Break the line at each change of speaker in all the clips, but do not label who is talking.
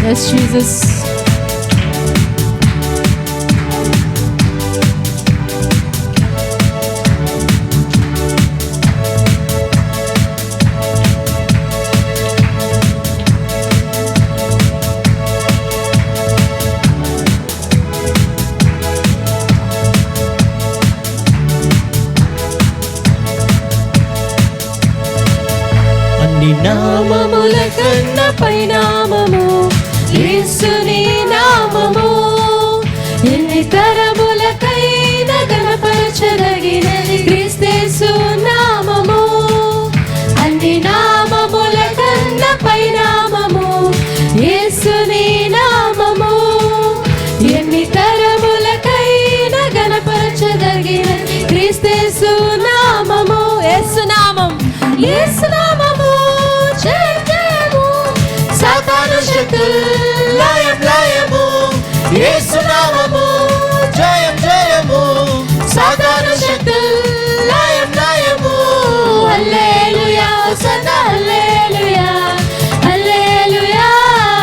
Yes, Jesus.
అన్ని నామముల కన్నా పైనామము యేసుని నామము. ఎన్ని తరములకైనా ఘనపరచదగినది క్రీస్తు నామము. అన్ని నామముల కన్నా పైనామము యేసుని నామము. ఎన్ని తరములకైనా ఘనపరచదగినది క్రీస్తు నామము. యేసు నామం, యేసు నామము జయ జయము. సాతాను శక్తులు లయం లయము. యేసు నామము జయం జయము. సాతాను శక్తులు లయం లయము. హల్లెలూయా హోసన్నా హల్లెలూయా హల్లెలూయా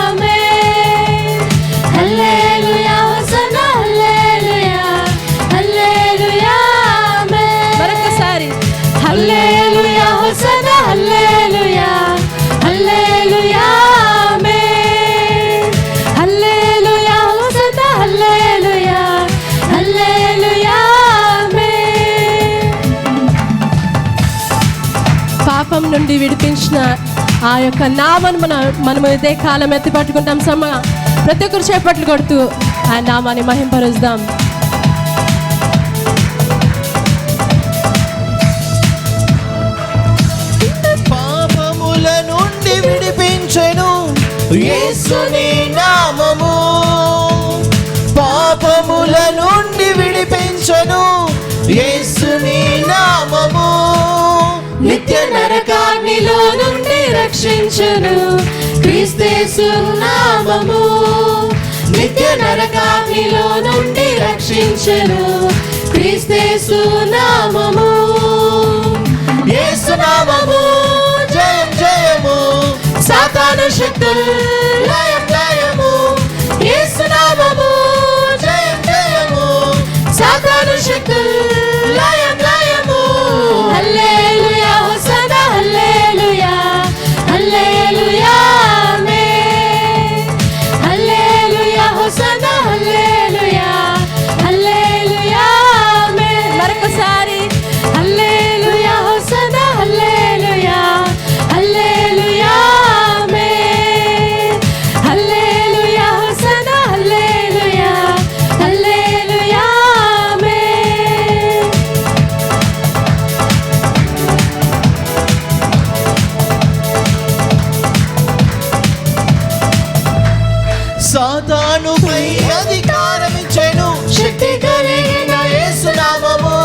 ఆమేన్. హల్లెలూయా హోసన్నా హల్లెలూయా హల్లెలూయా ఆమేన్. మరొకసారి హల్లెలూయా హోసన్నా హల్లెలూయా హల్లెలూయా ఆమేన్. హల్లెలూయా హోసన్నా హల్లెలూయా హల్లెలూయా ఆమేన్. పాపం నుండి విడిపించిన ఆ యొక్క నామాన్ని మనము ఇదే కాలం ఎత్తి పట్టుకుంటాం. ప్రతి ఒక్కరు చేపట్లు కొడుతూ ఆ నామాన్ని మహింపరుద్దాం. పాపముల నుండి విడిపించెను యేసుని నామము. పాపముల నుండి విడిపించెను యేసుని నామము. నిత్య నరకాగ్నిలో నుండి రక్షించును క్రీస్తు నామము. నిత్య నరకాగ్నిలో నుండి రక్షించును క్రీస్తు నామము. యేసు నామము జయం జయము. సాతాను శక్తులు లయం లయము. యేసు నామము జయం జయము. సాతాను శక్తులు లయం లయము. హల్లెలూయా హోసన్నా హల్లెలూయా హల్లెలూయా ఆమేన్. హల్లెలూయా హోసన్నా హల్లెలూయా హల్లెలూయా ఆమేన్. మరొకసారి హల్లెలూయా హోసన్నా హల్లెలూయా హల్లెలూయా ఆమేన్. హల్లెలూయా హోసన్నా హల్లెలూయా హల్లెలూయా ఆమేన్. సాతానుపై అధికారమిచ్చెను శక్తి కలిగిన యేసు నామము.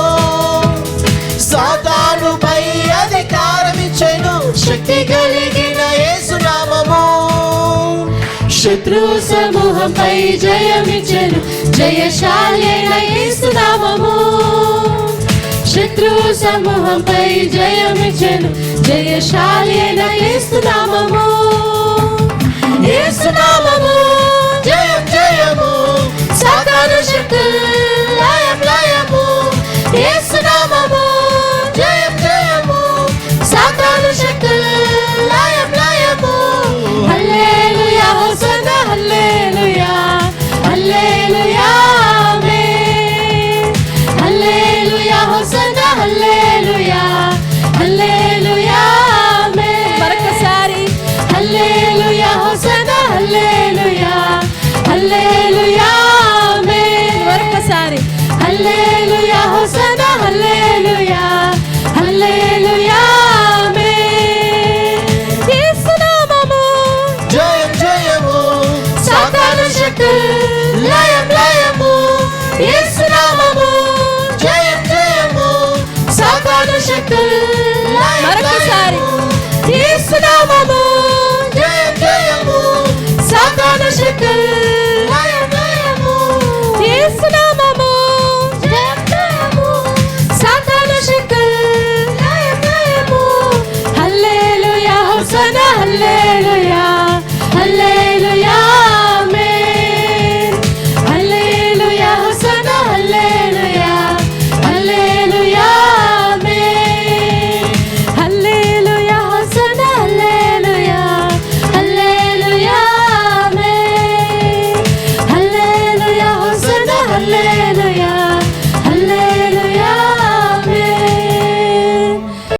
సాతానుపై అధికారమిచ్చెను శక్తి కలిగిన యేసు నామము.
శత్రు సమూహంపై జయమిచ్చెను జయశాలి అయిన యేసు నామము. శత్రు సమూహంపై జయమిచ్చెను జయశాలి అయిన యేసు నామము.
యేసు నామము జయం జయము. సాతాను శక్తులు లయం లయము. యేసు నామము జయం జయము. సాతాను శక్తులు లయం లయము.
హల్లెలూయా హోసన్నా హల్లెలూయా హల్లెలూయా ఆమేన్. హల్లెలూయా హోసన్నా హల్లెలూయా హల్లెలూయా ఆమేన్. మరొకసారి హల్లెలూయా హోసన్నా హల్లెలూయా హల్లెలూయా ఆమేన్. మరొకసారి హల్లెలూయా హోసన్నా హల్లెలూయా హల్లెలూయా ఆమేన్. యేసు నామము
జయం జయము.
సాతాను శక్తులు